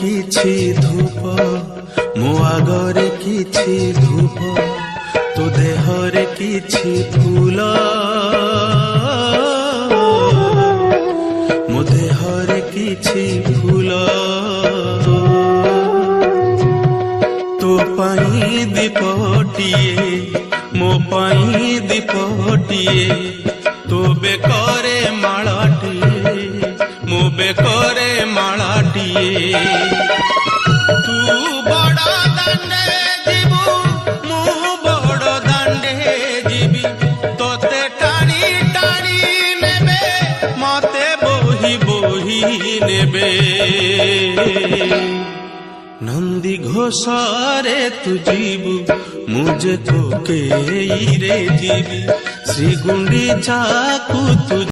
किछि धूप मो आगरे किछि धूप तो देहरे किछि फूल मो देहरे किछि फूल तो पाई दीपटिए मो पाई दीपटिए तो बेकरे मालाटिए मो बेकरे मालाटिए तू बड़ दांडे जीवु मु बड़ दांडे जीवी तोते टाणी टाणी नेबे मते बोही बोही नेबे नंदी घोषारे तू जीवु मुझे तो के रे जीवी श्री गुंडीचा को तू